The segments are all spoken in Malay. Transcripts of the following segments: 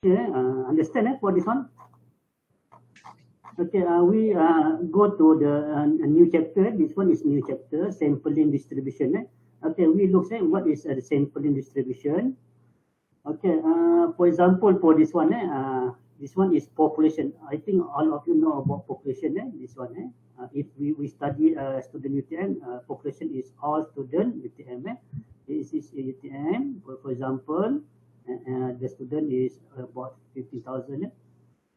Okay, understand for this one? Okay, we go to the new chapter. This one is new chapter, sampling distribution. Okay, we look at what is the sampling distribution. Okay, for example, for this one is population. I think all of you know about population. This one. If we study student UTM, population is all student UTM. This is UTM. For example, the student is about 50,000.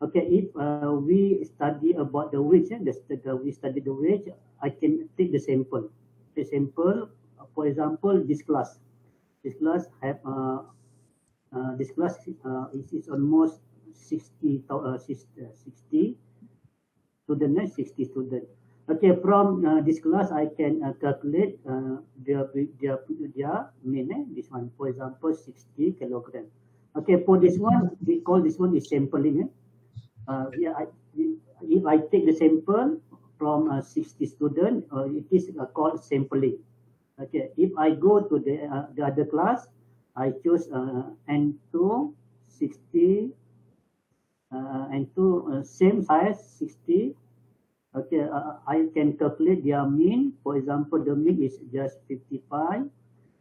Okay, if we study about the wage, we study the wage, I can take the sample. The sample, for example, this class. This class have this class is almost 60 student, 60 student. Okay, from this class, I can calculate their mean. This one, for example, 60 kilogram. Okay, for this one, we call this one is sampling. Yeah, if I take the sample from 60 student, it is called sampling. Okay, if I go to the other class, I choose N2 60 N2 same size 60. Okay, I can calculate their mean. For example, the mean is just 55,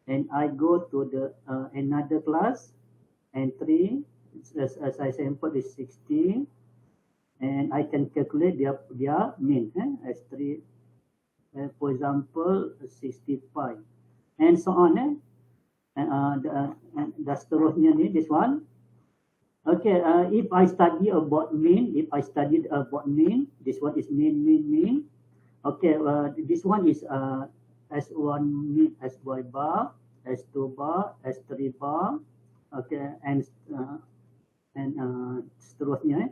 and I go to the another class, N3 as I sample is 60. And I can calculate their mean as 3, for example, 65, and so on. And the seterusnya ni, this one. Okay, if I study about mean, this one is mean. Okay, this one is S1 mean, SY bar, S2 bar, S3 bar. Okay, and seterusnya.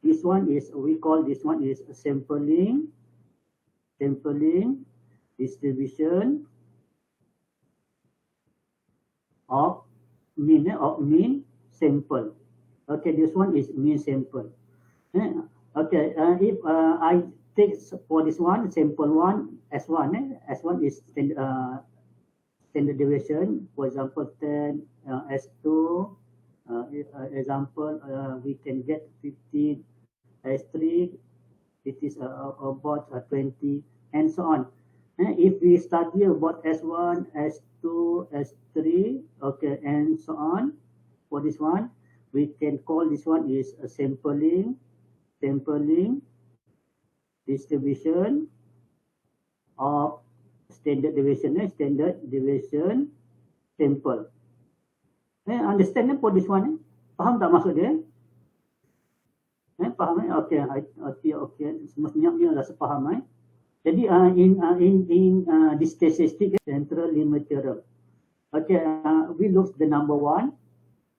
This one is, we call this one is sampling distribution of mean sample. Okay, this one is mean sample. Okay, if I take for this one, sample one, S1, S1 is standard deviation. For example, 10, S2, example, we can get 15. S3, it is about 20, and so on. If we study about S1, S2, S3, okay, and so on, for this one, we can call this one is a sampling distribution of standard deviation sample. Understand for this one? Faham tak maksud dia? Faham? Okay. Semestinya dia rasa faham. Jadi in this statistic, central limit theorem. Okay, we look the number one.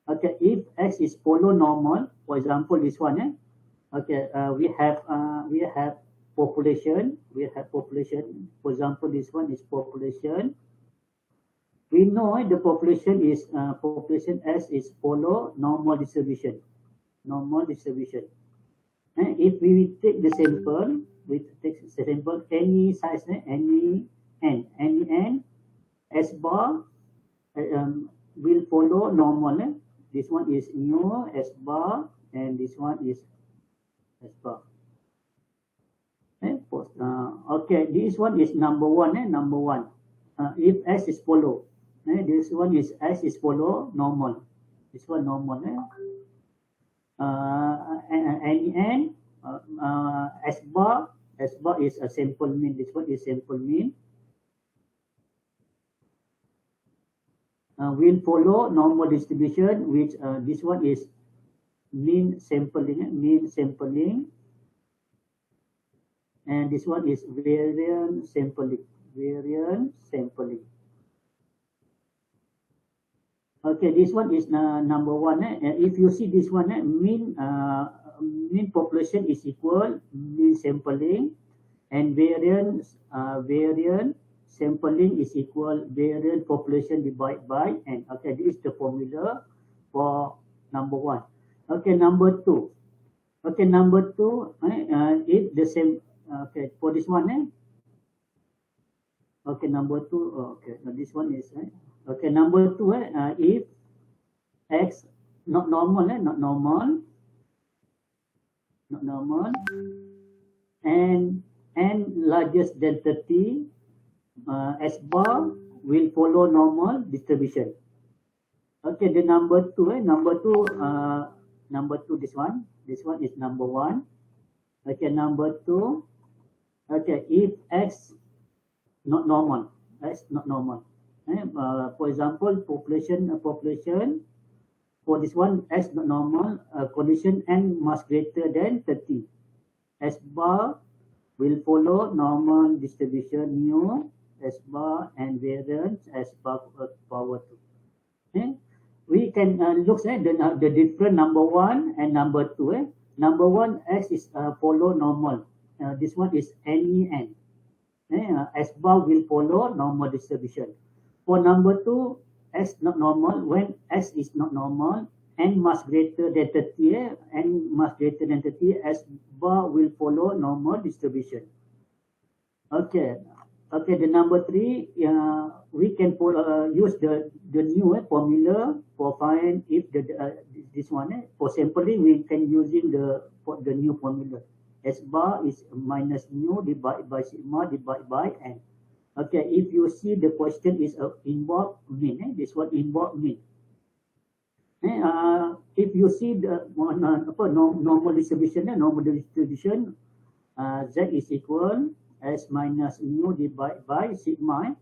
Okay, if x is follow normal, for example, this one. Okay, we have population. For example, this one is population. We know the population is population S is follow normal distribution. If we take the sample, any size, any n, S bar will follow normal. This one is mu S bar, and this one is S bar. Okay, this one is number one. If S is follow, this one is S is follow normal. This one normal. N S bar is a sample mean. This one is sample mean. Will follow normal distribution, which this one is mean sampling, and this one is variance sampling. Okay, this one is number one. If you see this one, mean population is equal mean sampling, and variance sampling is equal variance population divided by n. Okay, this is the formula for number one. Okay, number two. If the same. Okay, for this one. Okay, number two. Okay, now this one is. Okay, number two, if x not normal, not normal, and largest than 30, S bar will follow normal distribution. Okay, the number two, number two, this one is number one. Okay, number two. Okay, if X not normal, X not normal. For example, population, for this one, X not normal, condition N must greater than 30. S bar will follow normal distribution mu, S bar, and variance S bar power 2. We can look at the different number one and number two. Number one, X is follow normal. This one is NEN. S bar will follow normal distribution. For number two, S not normal. When S is not normal, N must greater than 30. N must greater than 30. S bar will follow normal distribution. Okay. Okay, the number three, we can use the new formula for find if this one. For sampling, we can using the new formula. S bar is minus mu divided by sigma divided by N. Okay, if you see the question is involve mean, this one involve mean. If you see the normal distribution, Z is equal S minus mu divided by sigma.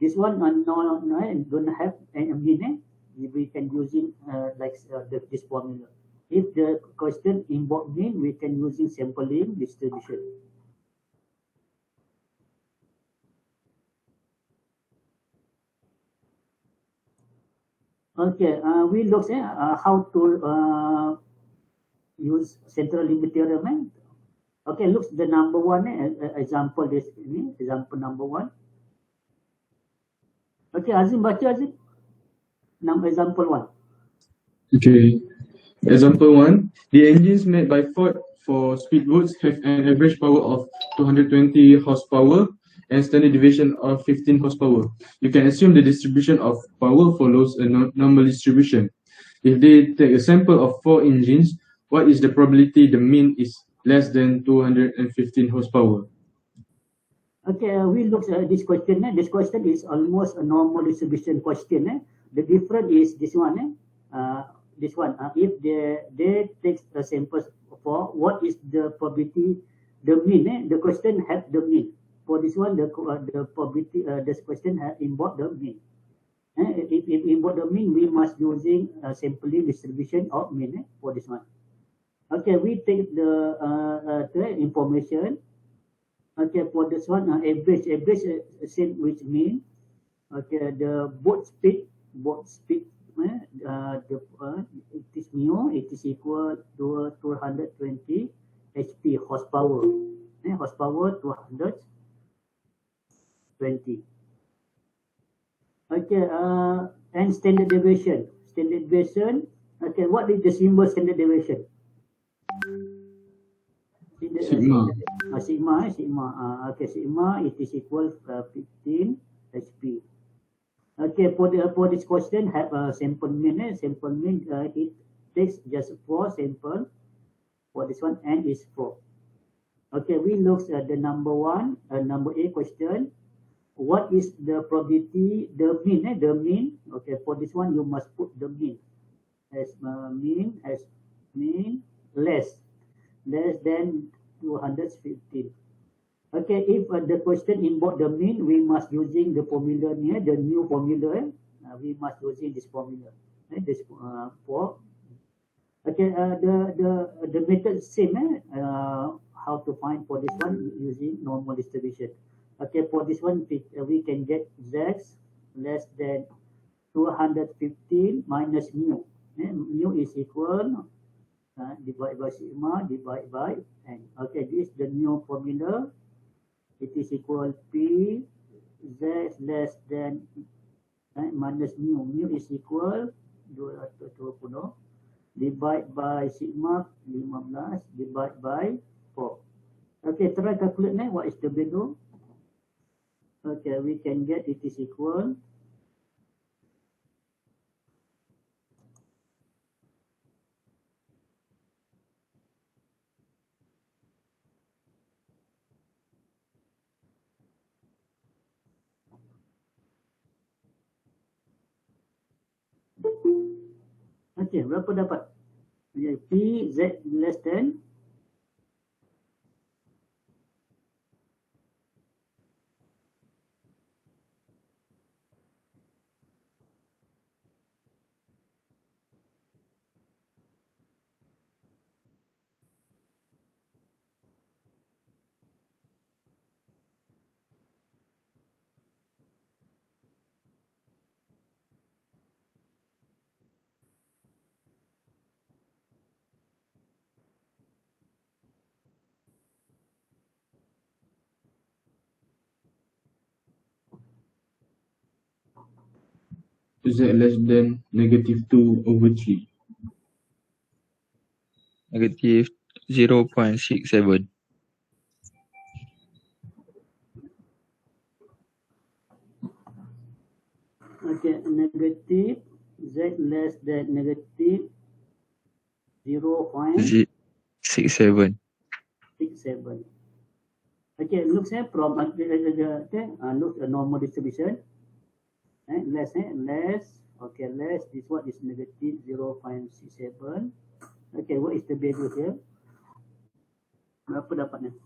This one don't have any mean. We can using this formula. If the question involve mean, we can using sampling distribution. Okay, we look at how to use central limit theorem. Okay, look the number one example this ini example number one. Okay, Azim baca Azim. Number example one. Okay. Example 1. The engines made by Ford for speedboats have an average power of 220 horsepower and standard deviation of 15 horsepower. You can assume the distribution of power follows a normal distribution. If they take a sample of 4 engines, what is the probability the mean is less than 215 horsepower? Okay, we look at this question. This question is almost a normal distribution question. The difference is this one. This one, if they take a sample for what is the probability, the mean, the question have the mean. For this one, the probability, this question have involved the mean. If involve the mean, we must using sampling distribution of mean for this one. Okay, we take the information. Okay, for this one, average same with mean. Okay, the boat speed. It is mu, it is equal to 220 HP horsepower. Horsepower 220. Okay, and standard deviation. Okay, what is the symbol standard deviation? Sigma. Sigma. Okay, sigma it is equal 15 HP. Okay, for this question have a sample mean. Sample mean it takes just 4 sample. For this one, N is 4. Okay, we look at the number one, number A question. What is the probability? The mean. The mean. Okay, for this one you must put the mean as mean less than 215. Okay, if the question involve the mean, we must using the formula here, the new formula. We must using this formula. This for. Okay, the method same. How to find for this one using normal distribution. Okay, for this one we can get Z less than 215 minus mu. Mu is equal divided by sigma divided by N. Okay, this is the new formula. It is equal P Z less than minus mu. Mu is equal 220 divided by sigma 15 divided by 4. Okay, try calculate now. What is the value? Okay, we can get it is equal Okey, berapa dapat? P Z less than Z less than -2/3. Negative 0.67. okay, negative Z less than negative 0.67. 67. Okay, looks from looks a normal distribution. Less, okay, less, this one is negative 0.67. Okay, what is the value here? Berapa dapatnya?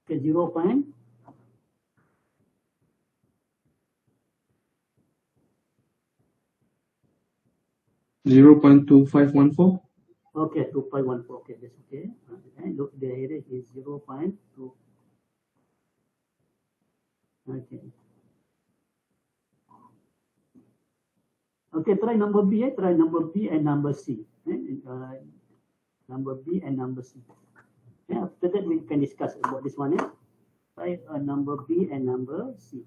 Okay, 0. 0.2514. Okay, 2.14. Okay, that's okay. Look, the area is 0.2. Okay. Okay, try number B. Try number B and number C. Number B and number C. After that, we can discuss about this one. Try number B and number C.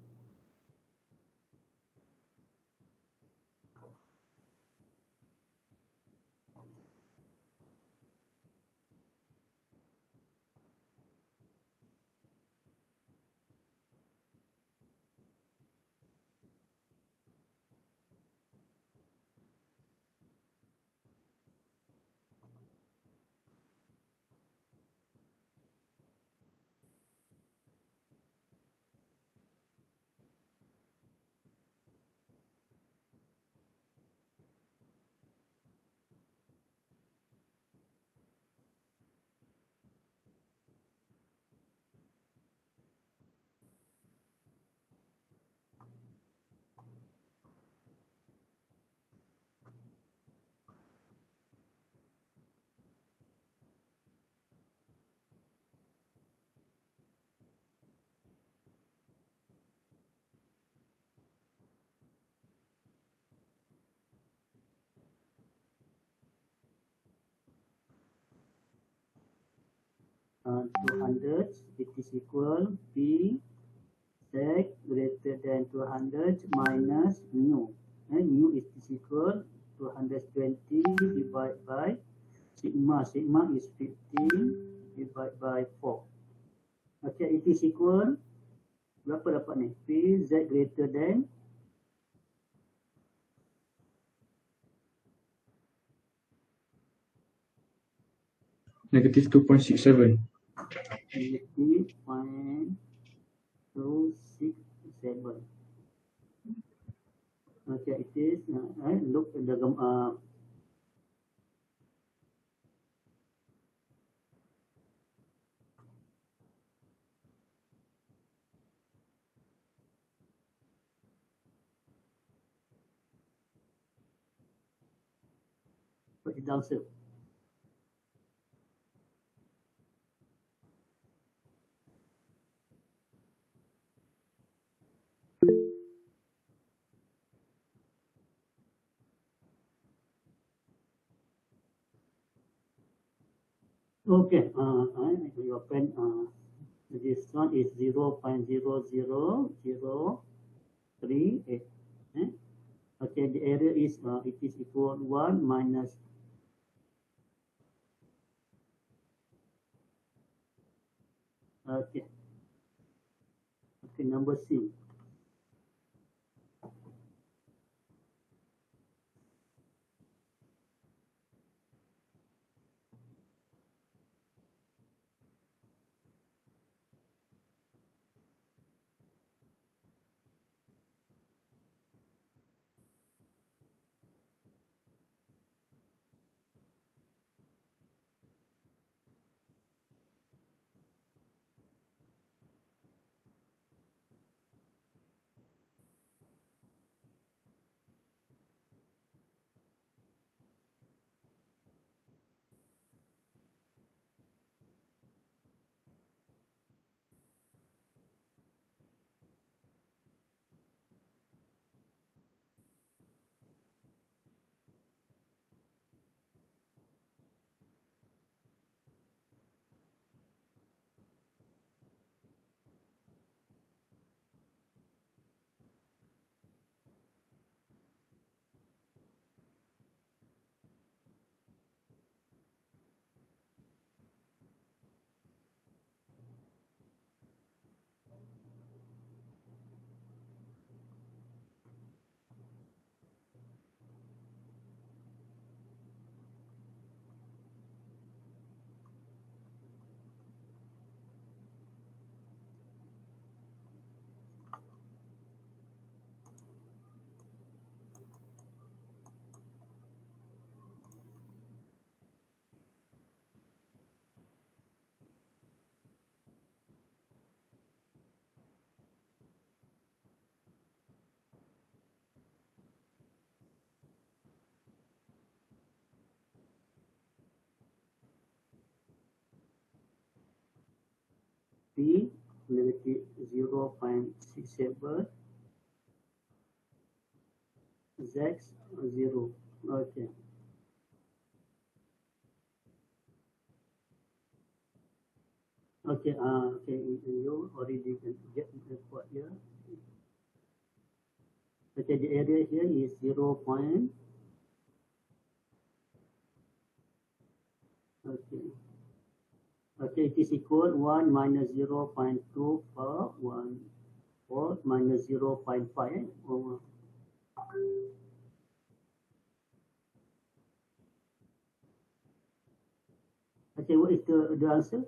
Uh, 200, it is equal P Z greater than 200 minus mu. Mu is equal 220 divided by sigma. Sigma is 15 divided by 4. Okay, it is equal, berapa dapat ni? P Z greater than Negative 2.67. negative 0.267. Okay, it is, look at the put it down, sir. Okay, your pen, this one is 0.00038. Okay, the area is, it is equal 1 minus. Okay. Okay, number C. P negative 0.67 Z 0. Okay. Okay, okay, you already get the report here. Okay, the area here is 0. Okay. Okay, it is equal 1 minus 0.24 minus 0.5 over. Okay, what is the answer?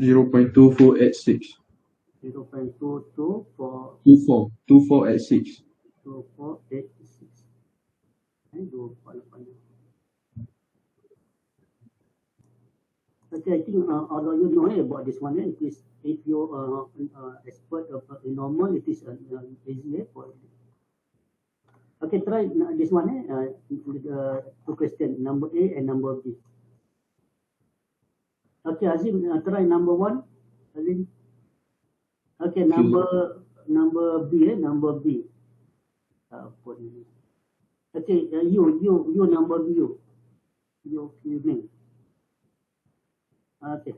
0.2486. 0.22 for 2486. 2486. Okay, I think all of you know about this one. It is, if you expert in normal, it is easier for you. Okay, try this one. Two questions, number A and number B. Okay, Azim, try number 1. Azim. Okay, number B. Number B. Okay, you number B. You name. Okay.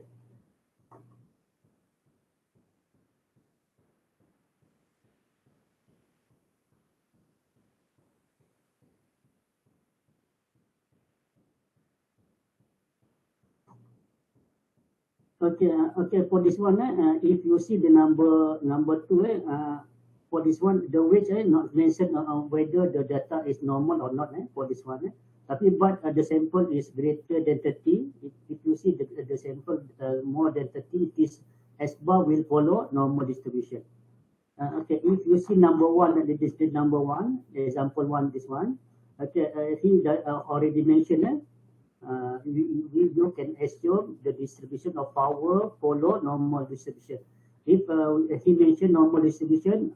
Okay, okay. For this one, if you see the number 2, for this one, the weight not mentioned whether the data is normal or not. For this one, tapi but the sample is greater than 30. If you see the sample more than 30, it is S bar will follow normal distribution. Okay, if you see number 1, this is number 1, example 1, this one. Okay, he already mentioned. You can assume the distribution of power follow normal distribution. If he mentioned normal distribution,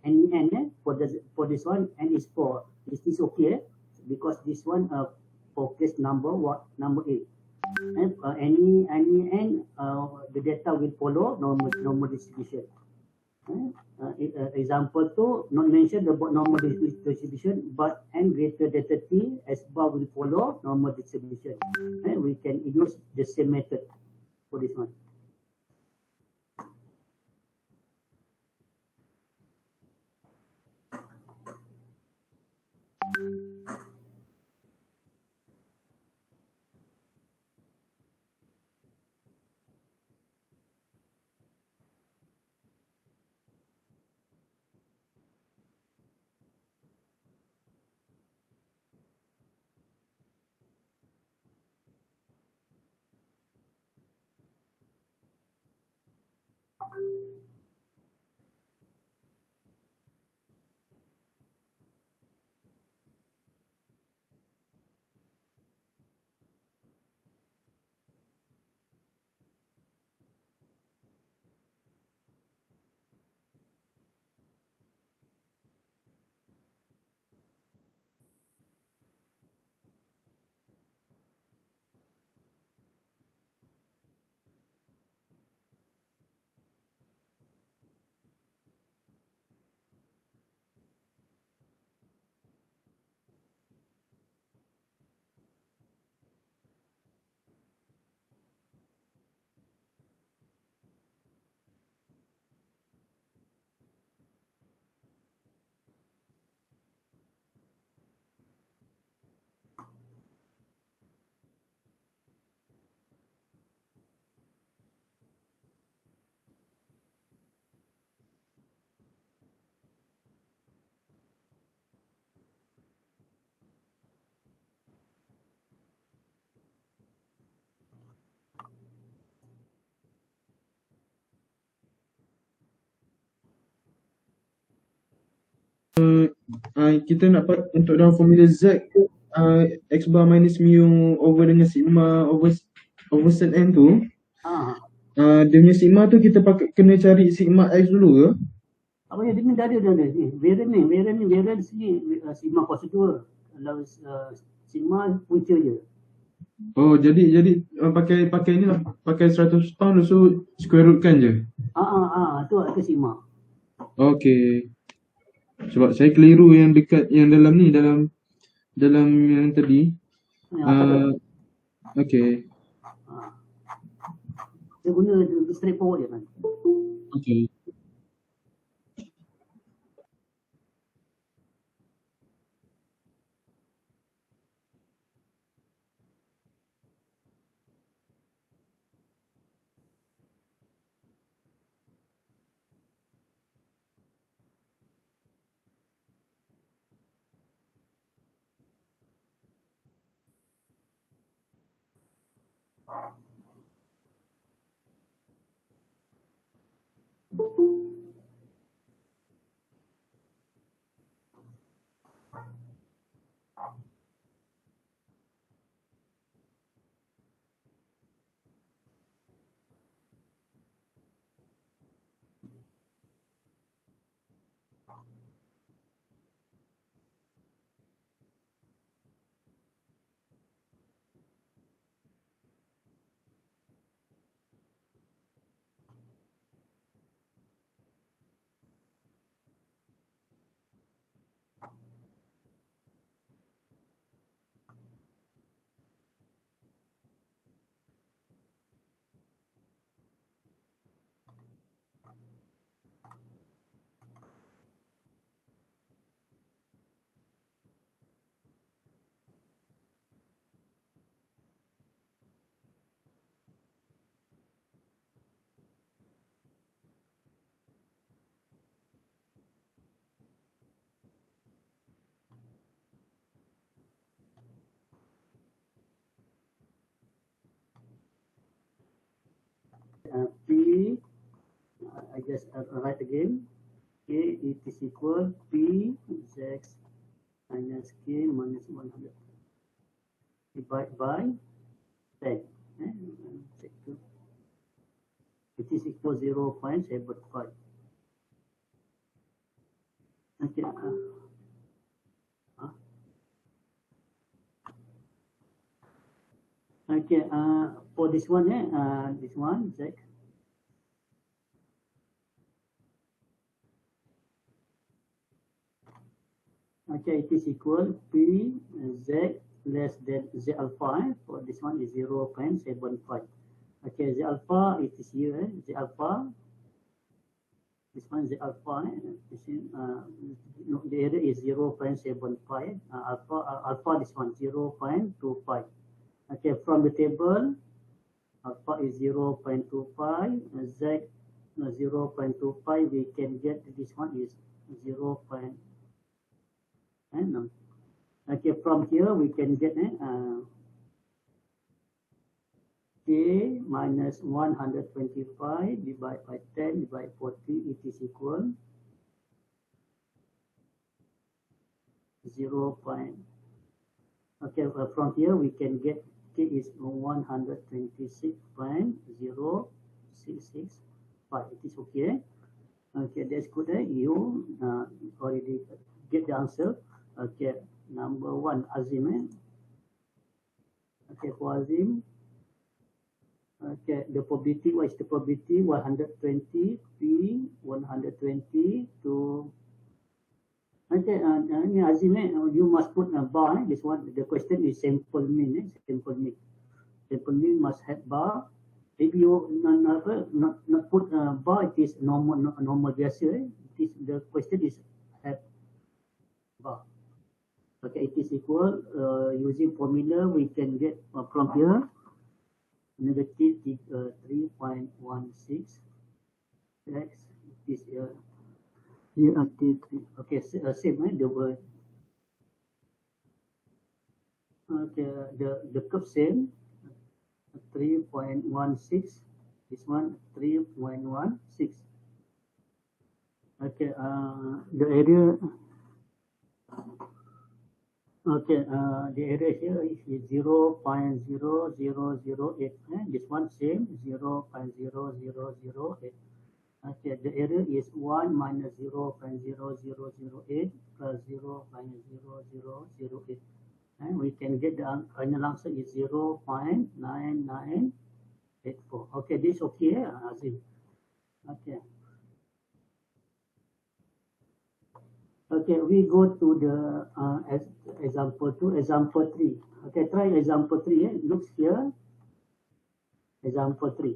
n for this one, n is 4. Is this okay? Because this one focus number A. And any n, the data will follow normal distribution. Example 2, not mentioned about normal distribution, but n greater than 30, S bar will follow normal distribution. We can use the same method for this one. Kita nak untuk dalam formula Z, X bar minus mu over dengan sigma over set n tu, dia punya sigma tu kita kena cari sigma X dulu ke? Apa yang dia ada ni, variant sini sigma cos 2. Kalau sigma punca je. Oh, jadi pakai ini lah, pakai 100 pound so square root kan je. Tu simak. Okey. Sebab saya keliru yang dekat yang dalam ni, dalam yang tadi. Okey. Dia guna straightforward je kan. Okey. P, I just write again. K, it is equal P Z minus K minus 100 divided by 10. It is equal 0.75. Okay. Okay. For this one, this one, Z. Okay, it is equal P Z less than Z alpha. For this one is 0.75. Okay, Z alpha, it is here. Z alpha. This one Z alpha. No, the area is 0.75. Alpha, this one 0.25. Okay, from the table, alpha is 0.25. Z 0.25. We can get this one is 0. Okay, from here we can get K minus 125 divided by 10 divided by 40, it is equal 0. Okay, from here we can get K is 126.0665. It is okay. Okay, that's good. You already get the answer. Okay, number one, Azim. Okay, for Azim. Okay, the probability, what is the probability? 120 P 120 to. Okay, Azim, you must put a bar. This one, the question is sample mean. Sample mean. Sample mean must have bar. If you not put a bar, it is normal biasa. The question is have bar. Okay, it is equal. Using formula, we can get from here negative 3.16 x is here until 3. Okay, same the word. Okay, the curve same 3.16. This one 3.16. Okay, the area. Okay, the area here is 0.0008. This one same 0.0008. Okay, the area is 1 minus 0.0008 plus 0.0008. And we can get the final answer is 0.9984. Okay, this okay, Azim. Okay. Okay, we go to the example 2, example 3. Okay, try example 3. It looks here. Example 3.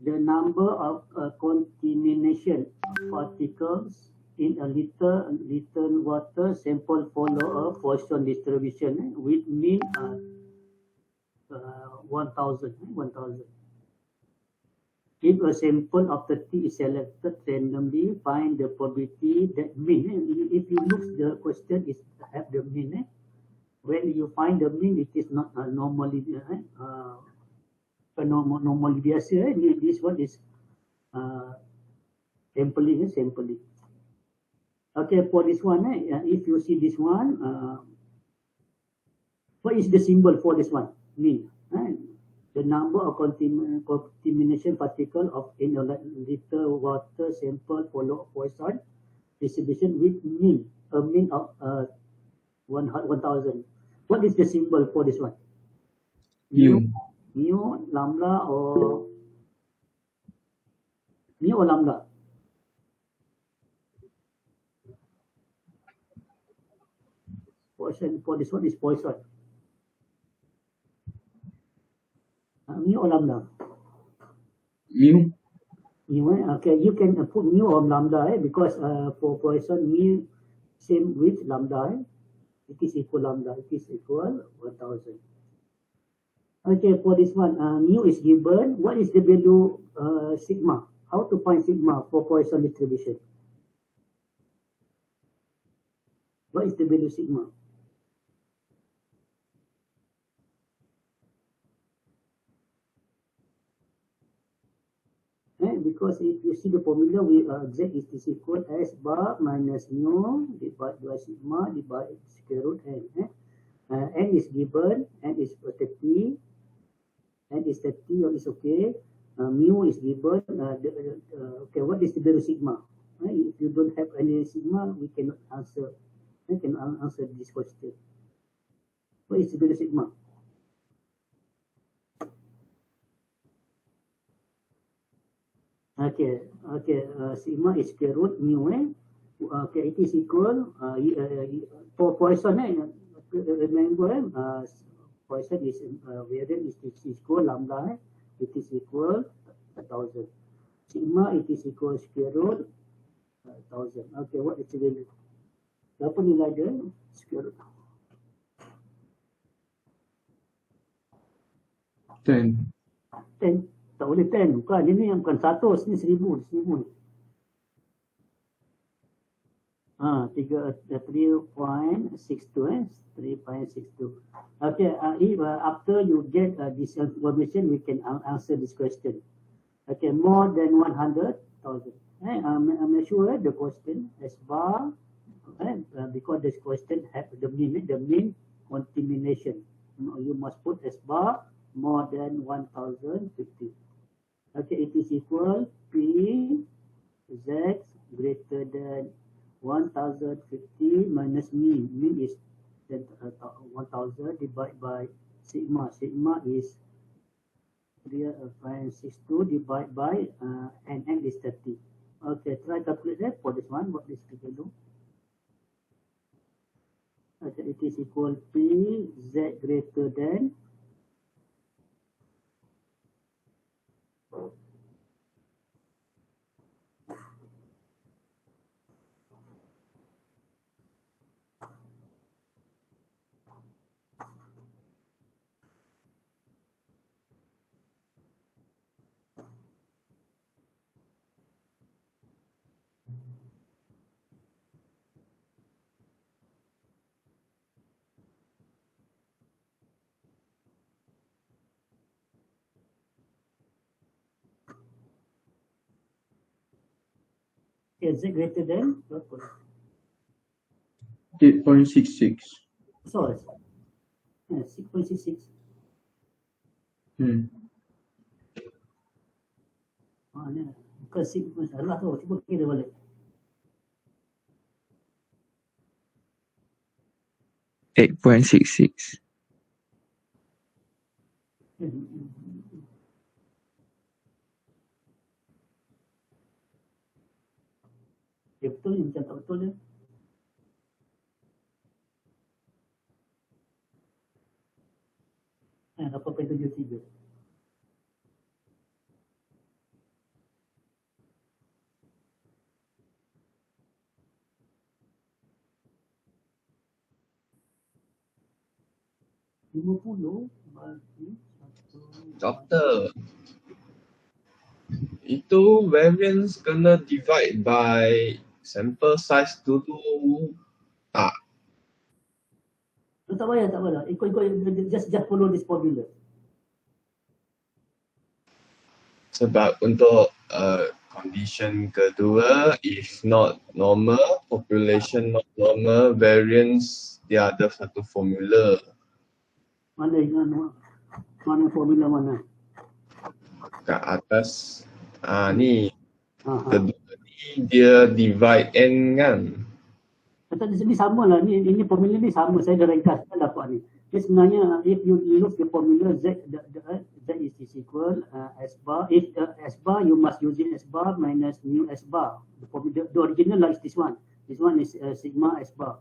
The number of contamination particles in a liter water sample follow a Poisson distribution with mean 1000. If a sample of 30 is selected randomly, find the probability that mean. If you look, the question is have the mean. When you find the mean, it is not normally normally biasa. This one is sampling. Okay, for this one, if you see this one, what is the symbol for this one? Mean. The number of contamination particle of in a liter water sample follow Poisson distribution with mean, a mean of 1000. What is the symbol for this one? Mu. Lambda or mu or lambda? Poisson for this one is Poisson. Mu or lambda? Mu. Okay, you can put mu or lambda because for Poisson mu same with lambda. It is equal lambda. It is equal 1000. Okay, for this one, mu is given. What is the value sigma? How to find sigma for Poisson distribution? What is the value sigma? Because if you see the formula, we Z is equal S bar minus mu divided by sigma divided by square root N. N is given, N is 30, N is 30, is okay. Mu is given. Okay, what is the value sigma? If you don't have any sigma, we cannot answer. I can answer this question. What is the value sigma? Okay, sigma is square root mu. Okay, it is equal for Poisson. Remember, Poisson is variant is equal lambda. It is equal 1000. Sigma it is equal square root 1000. Okay, what is the value? Berapa nilai dia? Square root 10. 10. Tak boleh 10. Bukan. Ini yang bukan 100. Ini 1000. 1000. 3.62. 3.62. Okay. If, after you get this information, we can answer this question. Okay. More than 100,000. I'm sure the question S bar. Because this question have the mean contamination. You must put S bar more than 1050. Okay, it is equal P Z greater than 1050 minus mean. Mean is 1000 divided by sigma. Sigma is 3.62 divided by N is 30. Okay, try calculate that for this one. What is the value? Okay, it is equal P Z greater than is it greater than 8.66. Sorry. 6.66. Bukan 6. Salah tu. Cuba kira balik. 8.66. Ya betul ni, macam tak betul dia. Eh, 8.73. RM50 bagi 1. Doktor, itu variance kena divide by sample size dulu tak? Tak payah, tak payah. Ikut, just follow this formula. Sebab untuk condition kedua, if not normal, population not normal, variance dia ada satu formula. Mana formula mana? Kat atas ni Ha. kedua ni dia divide n kan. Kata di sini sama lah. Ini formula ni sama. Saya dah ringkas. Saya dapat ni. Jadi sebenarnya if you use the formula Z is equal S bar. If S bar, you must use S bar minus mu S bar. The original like this one. This one is sigma S bar.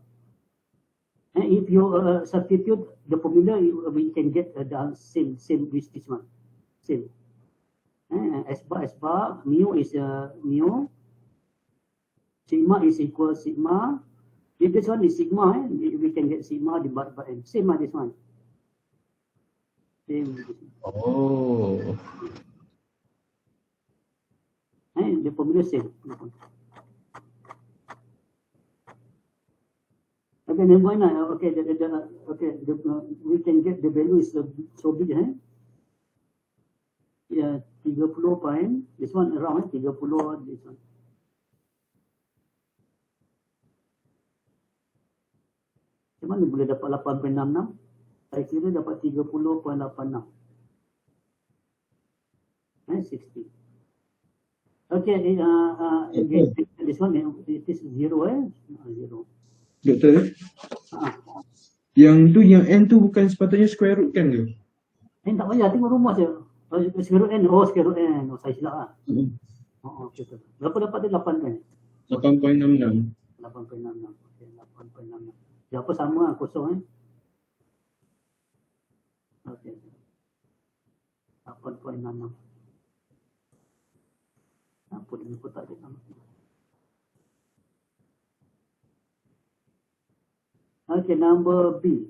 And if you substitute the formula, we can get the same with this one. Same. S bar, mu is mu. Sigma is equal sigma. If this one is sigma, we can get sigma divided by n. Same as this one. Same. Oh. The formula same. Okay, never mind. Okay, we can get the value is so big. Yeah, 30 point. This one around 30. This one. Macam mana boleh dapat 8.66? Saya kira dapat 30.86. 60. Okay, again, this one it is 0 0. Doktor, yang tu, yang n tu bukan sepatutnya square root kan ke? Tak payah, tengok rumus je. Square root n, square root n. Saya silap lah. Okay. Berapa dapat dia? 8 kan? 8.66. 8.66. Okay, 8.66. Dia apa sama lah, kosong Okay. 8.66. Apa dia kotak dia? Okay, number B.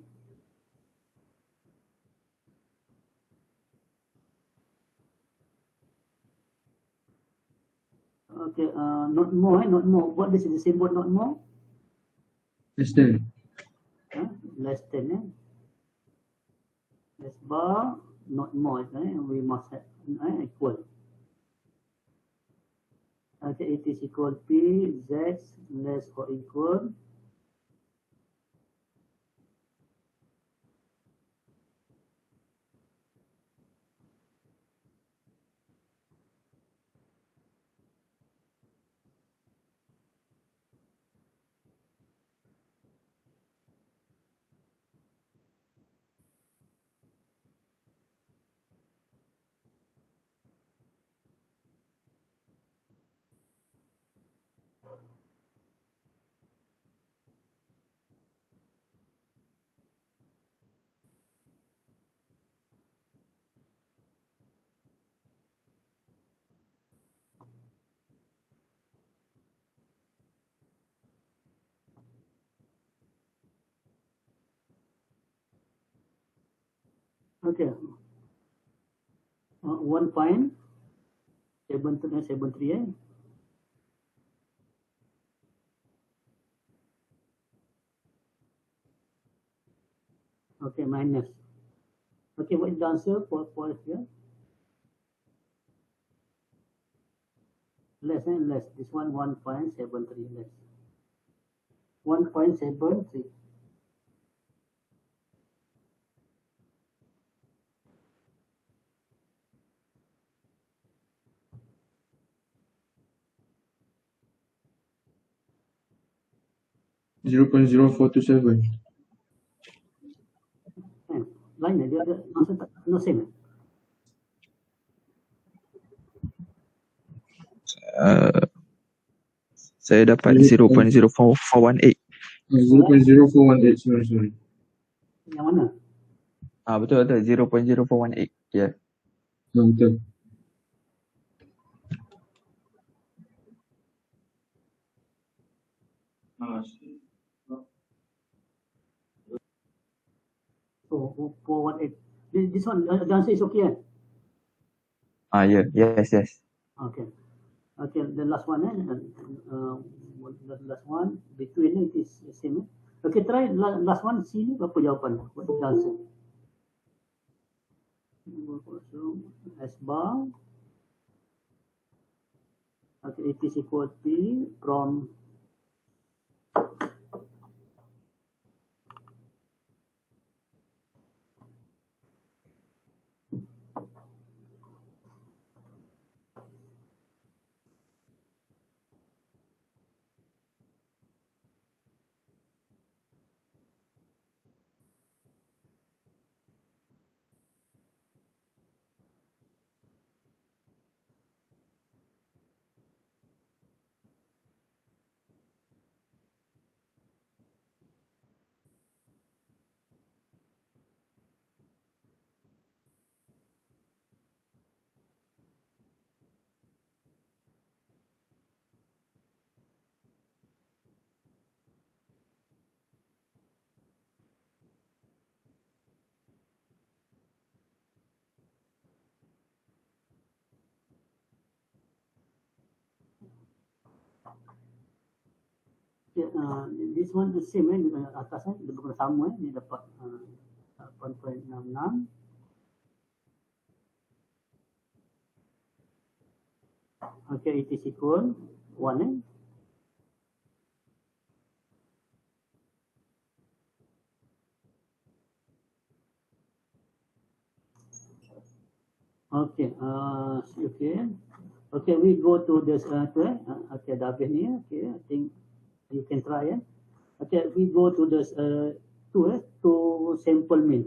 Okay, not more, not more. What is the symbol not more? Less than. Less than, less bar, not more, we must have equal. Okay, it is equal P, Z less or equal. Okay. 1.73. Okay, minus. Okay, what is the answer for here? Less and less. This one 1.73 less. 1.73. $0.0427. lain dia answer tak no same. Saya dapat 0.0418. 0.0418, sorry. Yang mana? Betul 0.0418. Ya. Betul. So 418. This one the answer is okay. Ya. Yes. Okay. The last one the last one between it is the same. Okay, try last one. C ni berapa jawapan? What is the answer? S bar. Okay, it is equal to P from this one the same atas dia bukan sama dia dapat 8.66. Okay, it is equal 1 Okay, we go to this okay, dah habis ni. Okay, I think you can try. Okay, we go to this two sample mean.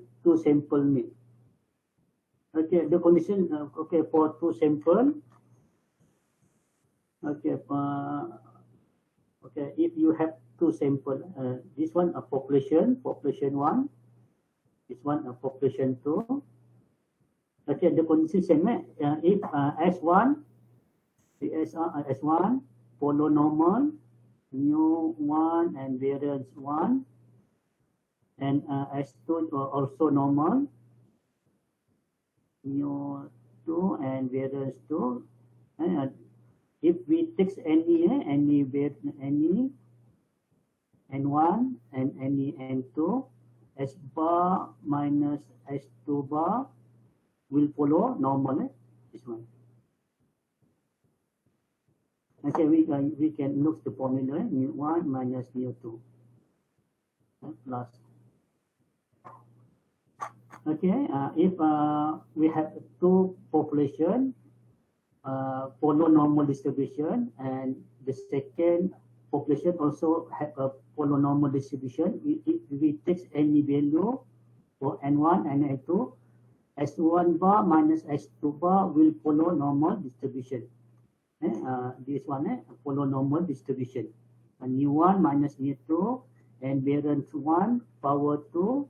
Okay, the condition okay for two sample. Okay, okay, if you have two sample, this one a population 1, this one a population 2. Okay, the condition same. If S1, S1 follow normal, mu 1 and variance 1, and S2 also normal, mu 2 and variance 2. If we take any N1 and any N2, S bar minus S2 bar will follow normal. This one. Okay, we can look the formula mu1 minus mu2 plus. Okay, if we have two population follow normal distribution, and the second population also have a follow normal distribution, if we take any value for N1 and N2, S1 bar minus S2 bar will follow normal distribution. This one follow normal distribution. mu1 minus mu2 and variance 1 power 2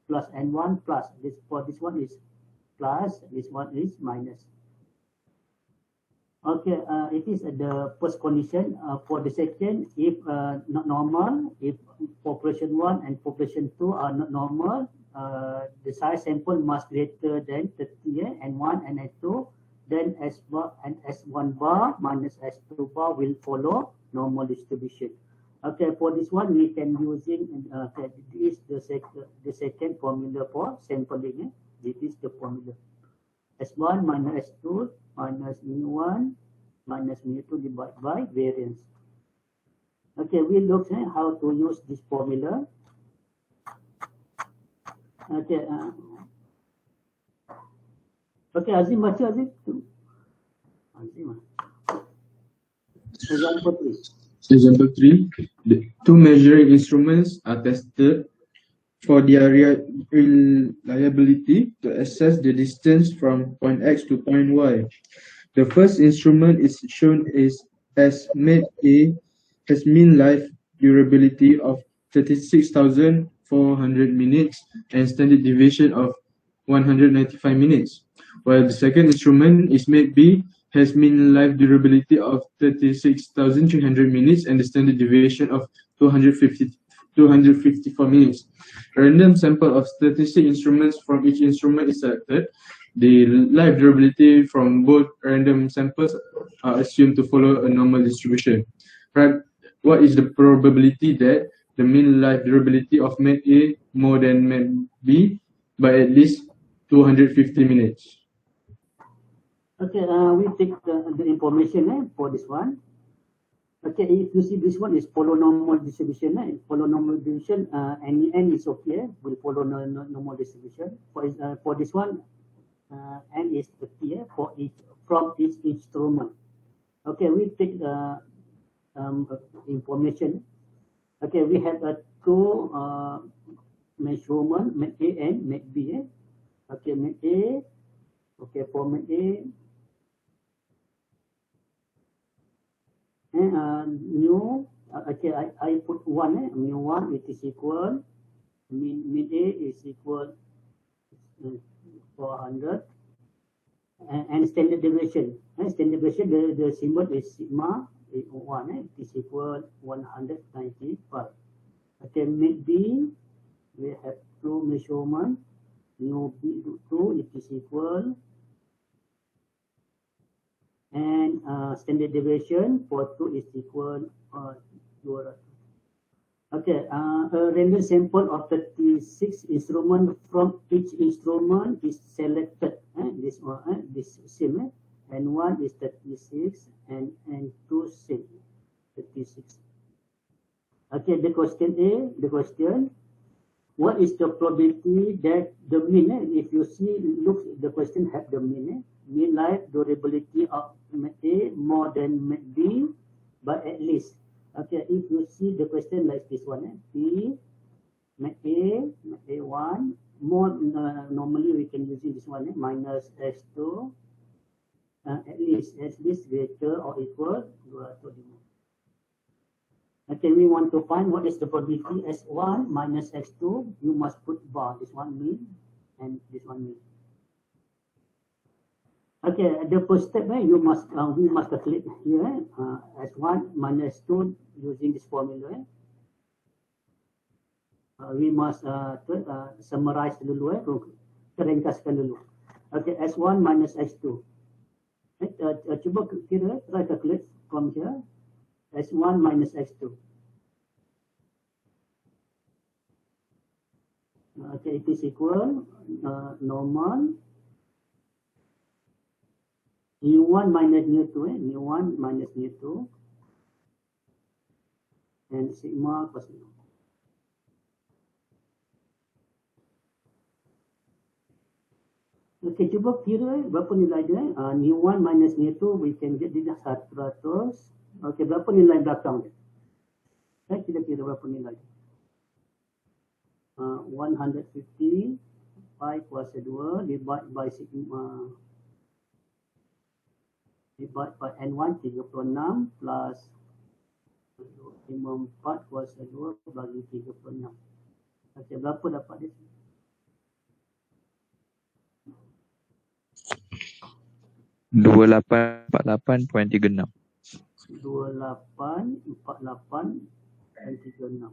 plus N1 plus. For this one is plus, this one is minus. Okay, it is the first condition. For the second, if not normal, if population 1 and population 2 are not normal, the size sample must greater than 30 and 1 and S2, then S bar and S1 bar minus S2 bar will follow normal distribution. Okay, for this one we can using this is the second formula for sampling. This is the formula. S1 minus S2 minus mu1 minus mu2 divided by variance. Okay, we look at how to use this formula. Okay, okay, Azim baca Azim. Azim. Example 3. Example 3. The two measuring instruments are tested for their reliability to assess the distance from point X to point Y. The first instrument is shown as Med A has mean life durability of 36,400 minutes and standard deviation of 195 minutes, while the second instrument is Med B has mean life durability of 36,300 minutes and the standard deviation of 254 minutes. A random sample of 36 instruments from each instrument is selected. The life durability from both random samples are assumed to follow a normal distribution. Right? What is the probability that the mean life durability of Med A more than Med B by at least 250 minutes? Okay, we take the information for this one. Okay, if you see this one is follow normal distribution, follow normal distribution, n is okay, will follow normal distribution. For this one, n is 30 for each from each instrument. Okay, we take the information. Okay, we have two measurement, Med A and Med B. Okay, Med A. Okay, for Med A. And mu, okay, I put 1, mu 1, it is equal, min A is equal 400, and standard deviation. Standard deviation, the symbol is sigma 1, it is equal 195. Okay, Med B, we have two measurement, mu B 2, it is equal, and standard deviation for 2 is equal 200. Okay, a random sample of 36 instruments from each instrument is selected. This one, this same, and one is 36 and two 36. Okay, the question A, what is the probability that the mean? If you see, look, the question have the mean. Mean life durability of Med A more than Med B, but at least. Okay, if you see the question like this one, P, Med A1, more normally we can use this one, minus S2, at least greater or equal to 2. Okay, we want to find what is the probability S1 minus S2. You must put bar, this one mean and this one mean. Okay, the first step, you must we must calculate here S1 minus 2 using this formula. We must summarize dulu, ringkaskan dulu. Okay, S1 minus S2. Cuba kira, try calculate from here. S1 minus S2. Okay, it is equal normal. mu1 minus mu2, mu1 minus mu2, and sigma cos mu. Okay, cuba kira berapa nilai dia. mu1 minus mu2, we can get dia 100. Okay, berapa nilai belakang dia? Kita kira berapa nilai dia. 150 pi kuasa 2 divide by sigma divide by N1 36 plus 54 kuasa 2 bagi 36. Okay, berapa dapat dia? Dua 2848.36. 2848.36.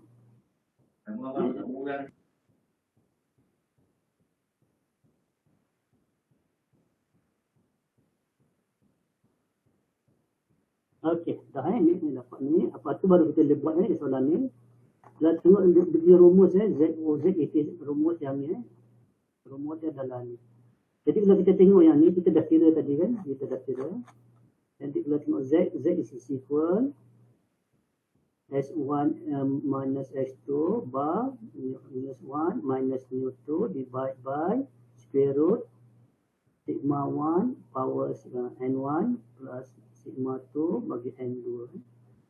Okey, dah ni dapat ni. Apa tu baru kita buat ni soalan ni. Kita tengok dia rumus ZOZ itu rumus yang ni. Rumus dia dalam ni. Jadi kalau kita tengok yang ni, kita dah kira tadi kan? Kita dah kira. Nanti kalau tengok Z is equal S1 minus S2 bar minus 1 minus mu2 divide by square root sigma 1 power N1 plus sigma 2 bagi N2.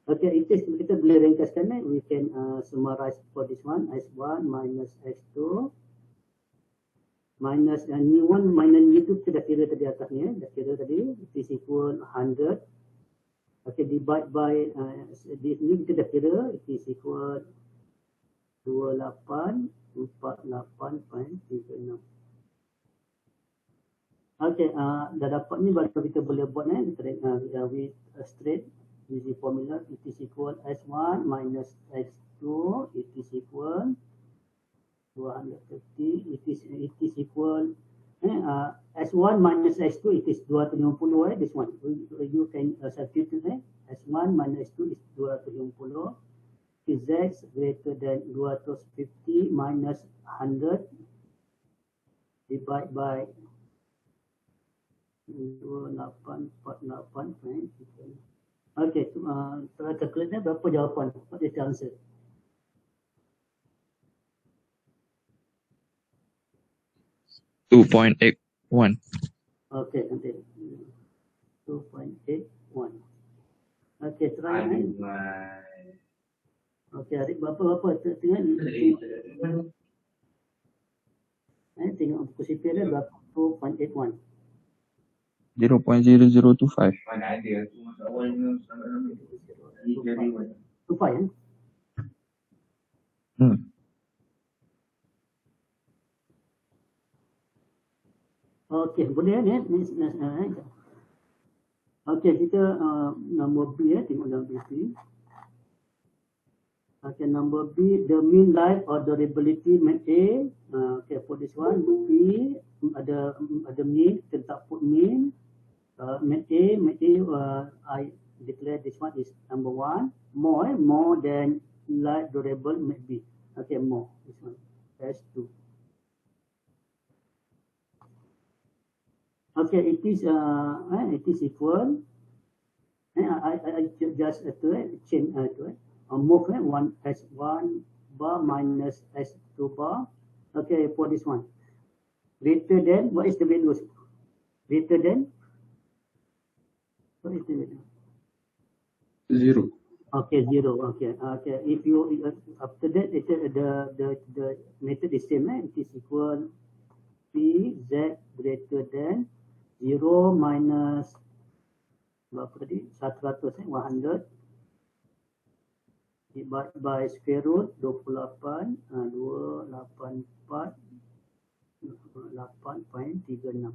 Okay, it is, kita boleh ringkaskan we can summarize for this one, S1 minus S2 minus new one minus new tu kita dah kira tadi atas ni, dah kira tadi, it is equal 100. Okay, divide by this ni kita dah kira, it is equal 2848.36. Okay, dah dapat ni baru kita boleh buat with straight using formula. It is equal S1 minus S2, it is equal 250, it is equal S1 minus S2 it is 250 this one. You can substitute S1 minus S2 is 250. Z greater than 250 minus 100 divide by 2848. Okay, try calculate berapa jawapan? What is the answer? $2.81. Okay, nanti 2.81. Okay, try. Okay, adik berapa? Tengok buku sipil dia berapa? 2.81. 0.0025. Mana ada tu masa awalnya sangat ramai. 25 Okay, boleh ni. Okay, kita nombor B tengok dalam B. Okay, number B, the mean life or durability mat A. Okay, for this one, B ada mean, kita tak put mean. Mat A, I declare this one is number 1. More than life durable mat B. Okay, more. This one, S2. Okay, it is equal. I just change move one S1 bar minus S2 bar. Okay, for this one, greater than, what is the value? Greater than, what is the value? 0. Okay, 0. Okay. If you after that, the method is same. It is equal P Z greater than 0 minus berapa tadi? 100 100 divide by square root 28 284 8.36.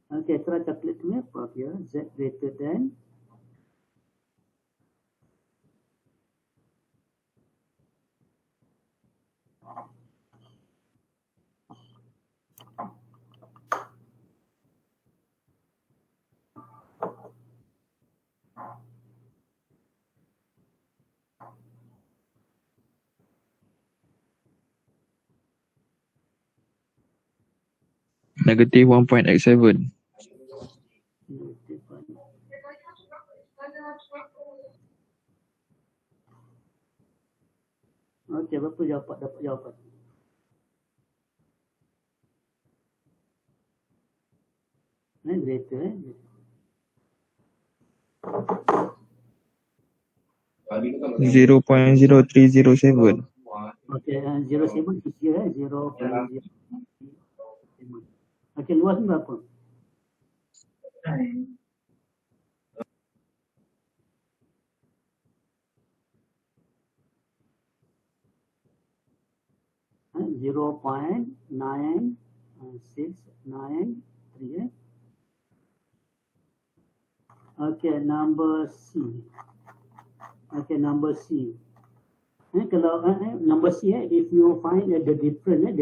Okay, try calculate ni apa here? Z greater than Negative 1.87. Okay, berapa dapat jawapan? Greater 0.0307. Okay, 07 is here, 0.07. Okay, luas ni berapa? eh, 0.9693. Okay, number C. Okay, number C. Kalau number C, if you find the different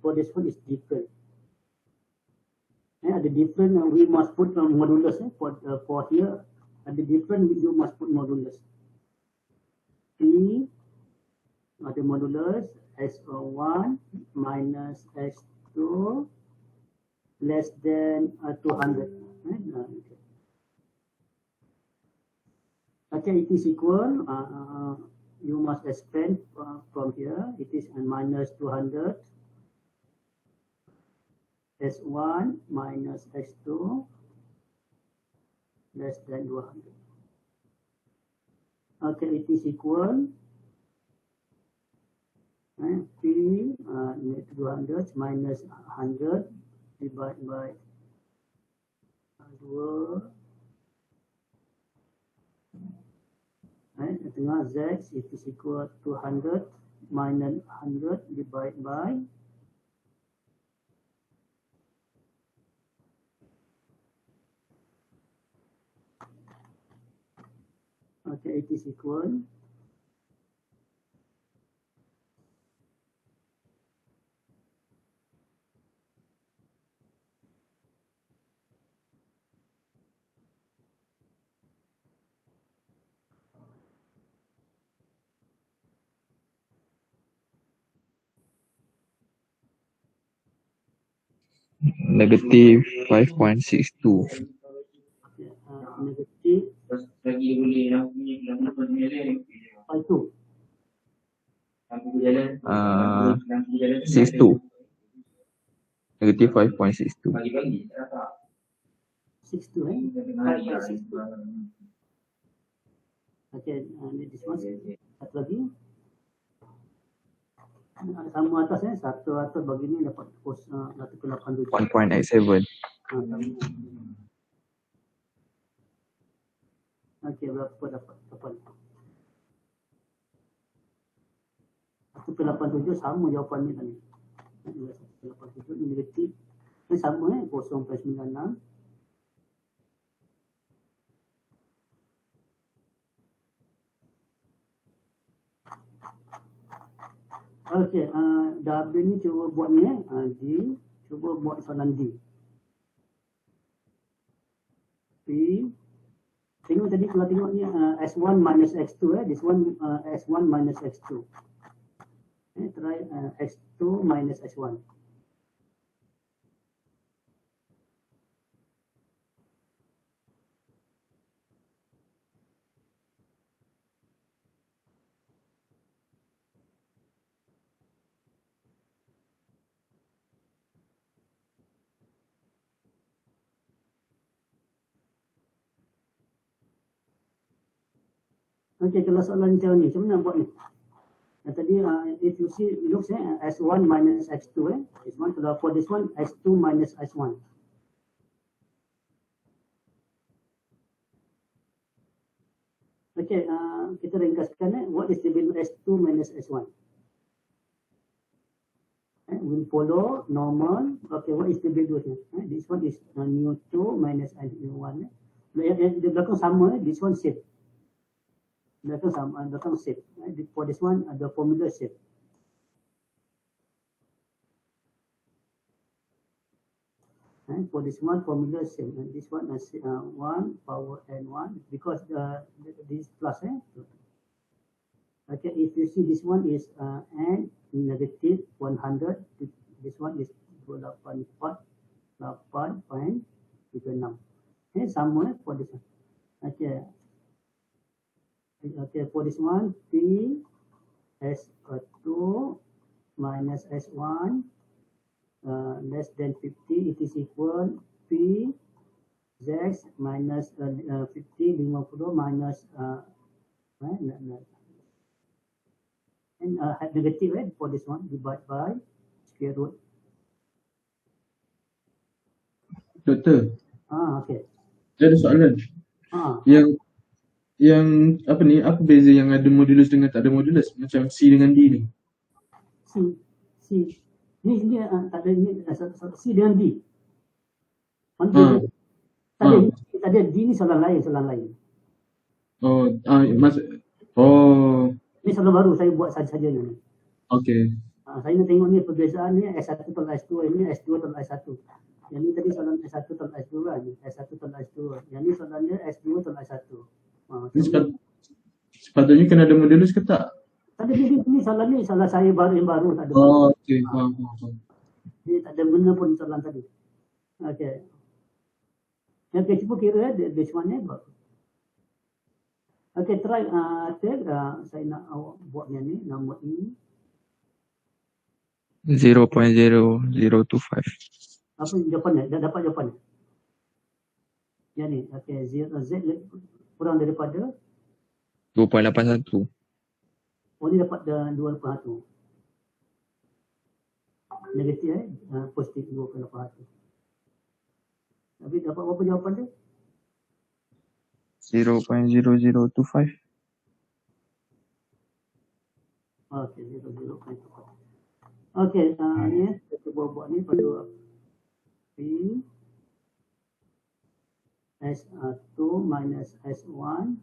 for this one is different. The different we must put modulus for here. The different you must put modulus. P the modulus S1 minus S2 less than 200. Okay, it is equal. You must expand from here. It is minus 200. S1 minus S2 less than 200. Okay, it is equal P 200 minus 100 divided by 2. Tengah Z it is equal to 100 minus 100 divided by okay, it is equal Negative 5.62. okay, negative Terus lagi boleh yang punya jalan. 2. Lampu jalan. 62. Negative 5.62. Pagi-pagi tak dapat. 62 5.62. Okay, this one satu lagi. Sama atasnya satu atas begini dapat 1.87. 1.87. Okey, berapa dapat? 1.87 sama jawapan ni tadi. 1.87 negatif. Ini sama 0.96. Okey, W ni cuba buat ni D, cuba buat soalan D. P. Tengok tadi kalau tengok ni S1 minus X2 this one S1 minus X2. Try X2 minus S1. Okey, kalau soalan macam ni, macam mana buat ni? Tadi if you see, looks S1 minus X2 this one, kalau for this one S2 minus S1. Okey, kita ringkaskan what is the value S2 minus S1? We'll follow normal. Okay, what is the value here? This one is nu2 minus nu1. Di belakang sama, this one same. Belakang sama, belakang same. For this one, the formula same. For this one, formula same. And this one is 1 power n1 because this plus. Okay, if you see this one is n negative 100, this one is 8.36. Sama for this one. Okay. Okay, for this one, P S2 minus S1 less than 50, it is equal P Z minus 50, 50 minus and negative for this one divided by square root. Doktor, Okay. saya ada soalan. Yang apa ni, apa beza yang ada modulus dengan tak ada modulus? Macam C dengan D ni. C. Ni tak ada ni C dengan D. Tak ada D ni soalan lain. Ni soalan baru saya buat saja ni. Okey. Saya nak tengok ni perbezaan ni S1 tolak S2, ini S2 tolak S1. Yang ni tadi soalan S1 tolak S2 kan, S1 tolak S2. Yang ni soalannya S2 tolak S1. Sepatutnya kena ada modulus ke tak? Tak ada ni soalan saya yang baru tak ada. Okey, faham. Ni tak ada guna pun soalan tadi. Okey. Okey, cuba kira this one ni. Okey, try saya nak awak buat yang ni, nombor ini. 0.0025. Apa jawapannya? Dah dapat jawapannya? Yang ni, okey, Z kurang daripada 2.81. Oh, ni dapat dah 2.1. Negatif positif 2.81. Tapi dapat berapa jawapan dia? 0.0025. Okey, 0.0. Okey, ni kita buat ni pada P S2 minus S1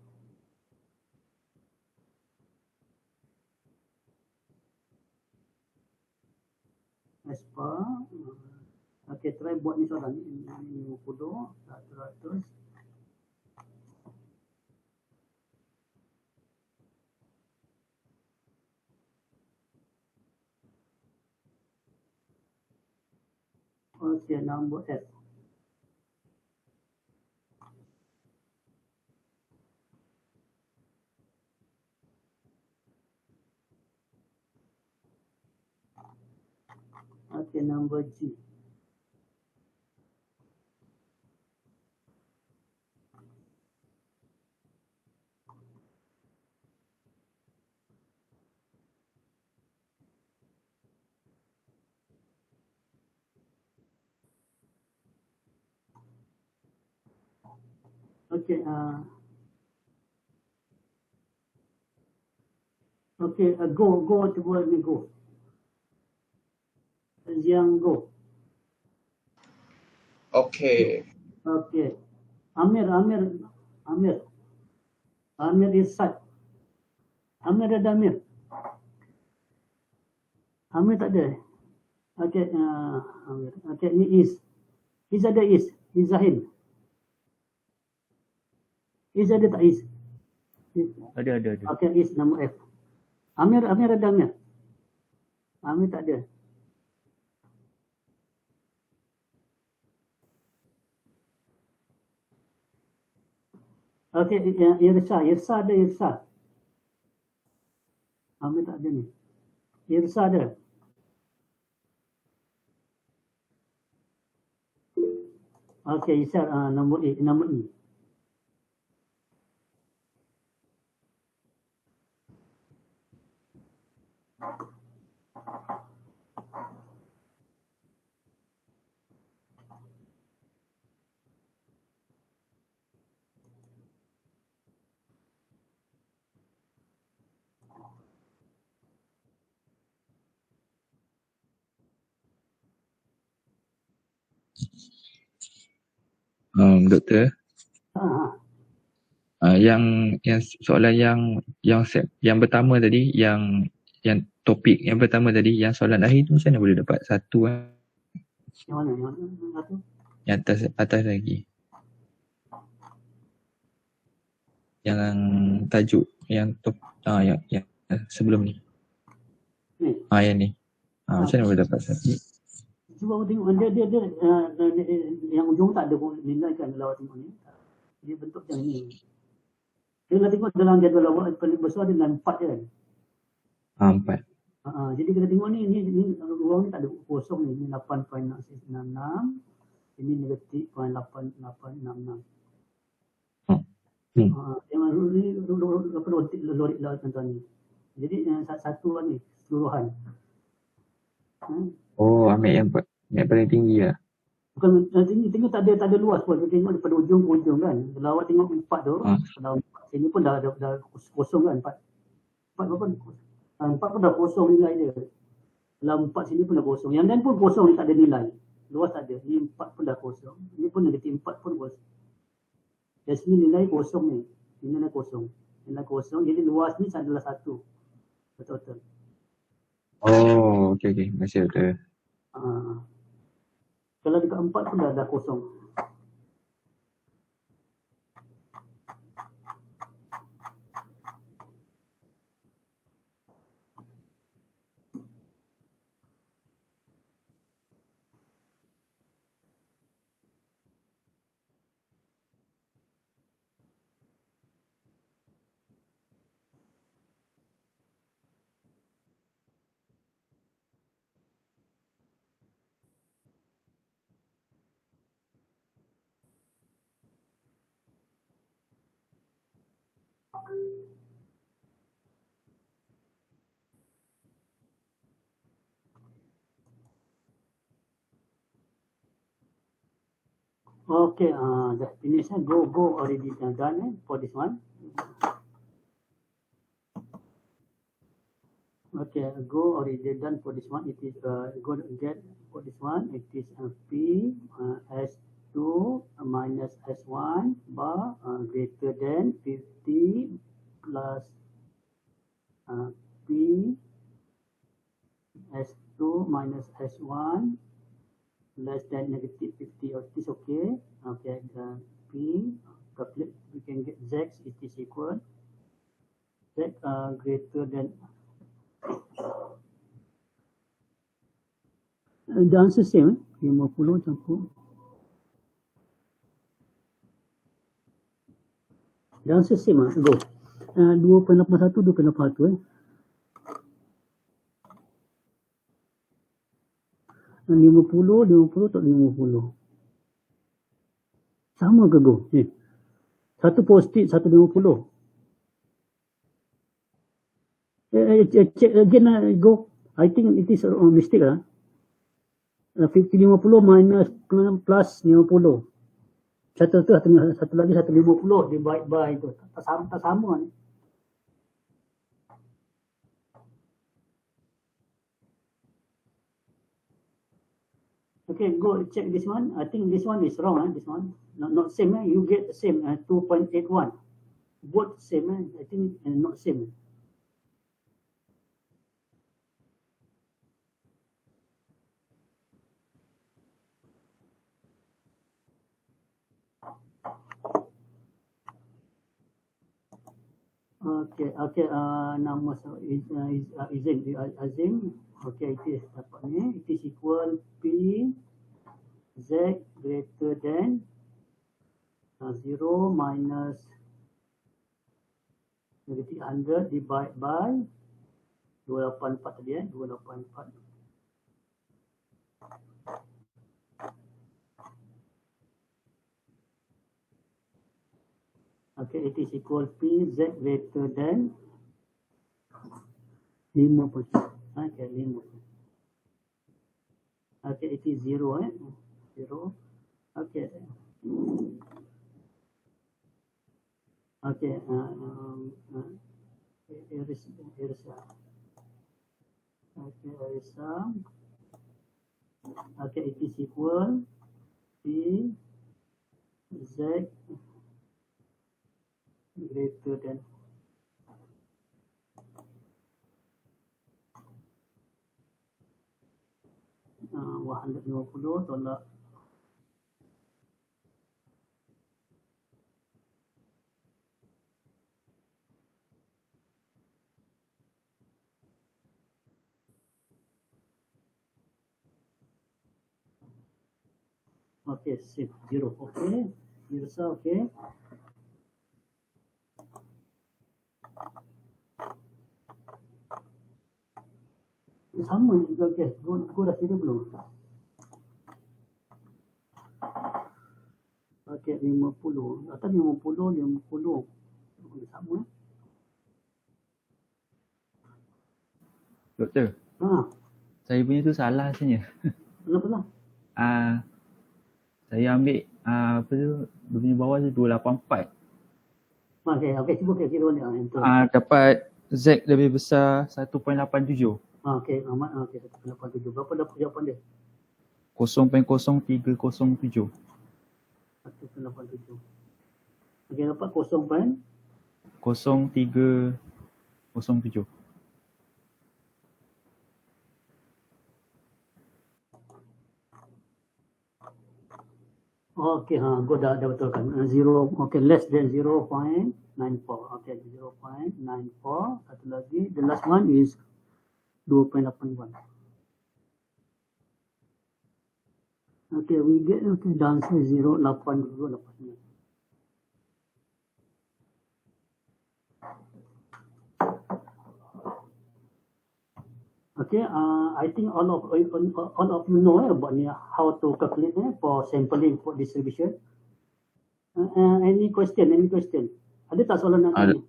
S bar. Okey, try buat ni soalan ni 50 100. Okey, number F. Okey, number G. Okey, okey, go toward ni go. Yang go. Okay. Okey. Amir Irsad. Amir ada Amir. Amir tak ada. Okey, Amir. Okey, ni is. Is ada is. Is Zahid. Is ada tak is? Ada. Okey, is nama F. Amir ada Amir. Amir tak ada. Okey, Irsa ada Irsa. Amir tak ada ni. Irsa ada. Okey, Isyar nombor E. Doktor, Ha. yang soalan yang pertama tadi, yang topik yang pertama tadi, yang soalan akhir tu macam mana boleh dapat satu Yang mana? Yang satu? yang atas lagi. Yang tajuk yang sebelum ni. Ni. Yang ni. Macam mana boleh dapat satu? Cuba tengok dia yang ujung tak ada pun nilai kan kalau tengok ni. Dia bentuk macam ni. Dia nak tengok dalam jadual awak paling besar dia dengan 4 je kan. 4. Jadi kita tengok ni ruang ni tak ada kosong ni 8.66. Ini negatif 0.8866. Yang ni lorik lah tuan-tuan ni. Jadi satu ni keseluruhan. Ambil yang paling tinggi lah. Bukan tinggi tak ada luas pun. Kita tengok daripada ujung ke ujung kan. Kalau awak tengok 4 tu, kalau 4 sini pun dah kosong kan. 4 berapa ni? 4 pun dah kosong nilai dia. Kalau 4 sini pun dah kosong. Yang lain pun kosong ni tak ada nilai. Luas tak ada. Ni 4 pun dah kosong. Ini pun negatif 4 pun kosong. Dan sini nilai kosong ni. Ini nilai kosong. Nilai kosong. Jadi luas ni adalah 1. Betul-betul. Okey. Terima kasih doktor. Kalau dekat 4 pun dah kosong. Okay, dah finish. Go already done for this one. Okay, go already done for this one. It is go get for this one. It is P S2 minus S1 bar greater than 50 plus P S2 minus S1 less than negative 50. It is okay. Okay, P calculate. We can get Z. It is equal Z greater than. The answer same, 50 campur. The answer same go. 2.81, 2.81 50 tak 50. Sama ke go? Satu post-it, 150. Check again go. I think it is a mistake 50 minus plus 50. Satu lagi 150 divide by itu. Tak sama ni. Okay, go check this one. I think this one is wrong. This one not same. You get the same 2.81. Both same. I think not same. Okay. Nama is Azim. Okay, it is dapat ni. It is equal P Z greater than 0 minus negative 100 divide by 284 tadi 284. Okay, it is equal P Z greater than 5%. Okay, 5. Okay, it is 0 0. Okay. Okay, here is okay, it is equal P Z greater than 150 tolak okay, 0. Okay, Mirsa, okay. Sama juga, okay. Kau dah kira belum? Okay, 50. Atas 50. Sama. Doktor. Saya punya tu salah sebenarnya. Kenapa? Saya ambil apa tu, dia punya bawah tu 284. Okay, cuba kira ni. Dapat Z lebih besar 1.87. Okay, Ahmad, okay, 1.87. Berapa dapat jawapan dia? 0.0307. 1.87. Okay, dapat 0.0307. Okay, gua dah betulkan. 0, okay, less than 0.94. Okay, 0.94. Satu lagi, the last one is 2.81. Okay, we get, okay, the answer is 0.8289. Okay, I think all of you know about how to calculate for sampling for distribution. Any question? Ada tak soalan nak tanya?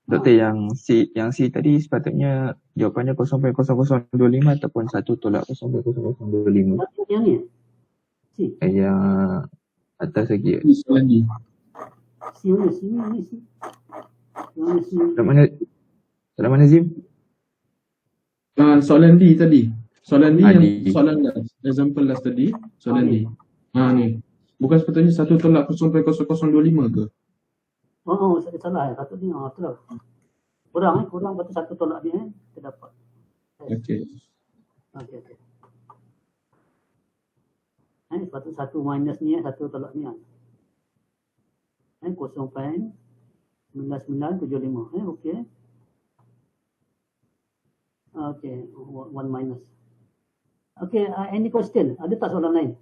Doktor, yang C tadi sepatutnya jawapannya 0.0025 ataupun 1 tolak 0.0025. Yang ni? C? Yang Atas lagi. Soalan D. Sini. Soalan mana Zim? Soalan D tadi. Soalan D Ah, yang D. soalan last. Example last tadi. Soalan D. Ni. Bukan sepatutnya 1 tolak 0.0025 ke? Oh, saya salah. Satu ni, betul. Kurang betul satu tolak ni, kita dapat. Okay. Okey. Sepatutnya satu minus ni, satu tolak ni. 0.9975. Okey. Okey, one minus. Okey, any question? Ada tak soalan lain?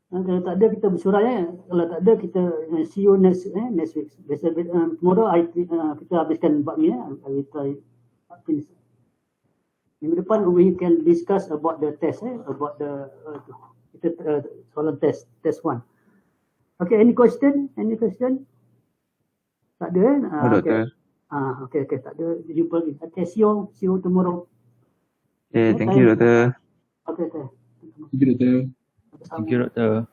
Kalau tak ada kita bersurai. Kalau tak ada kita see you next week. Tomorrow kita habiskan bab ni. I will try finish. Minggu depan we can discuss about the test. About the soalan test 1. Okay, any question? Tak ada. Doktor. Okay, tak ada. Jumpa lagi. Okay, see you tomorrow. Okay, thank you doktor. Okay. Thank you, Doktor. Thank you, Doktor.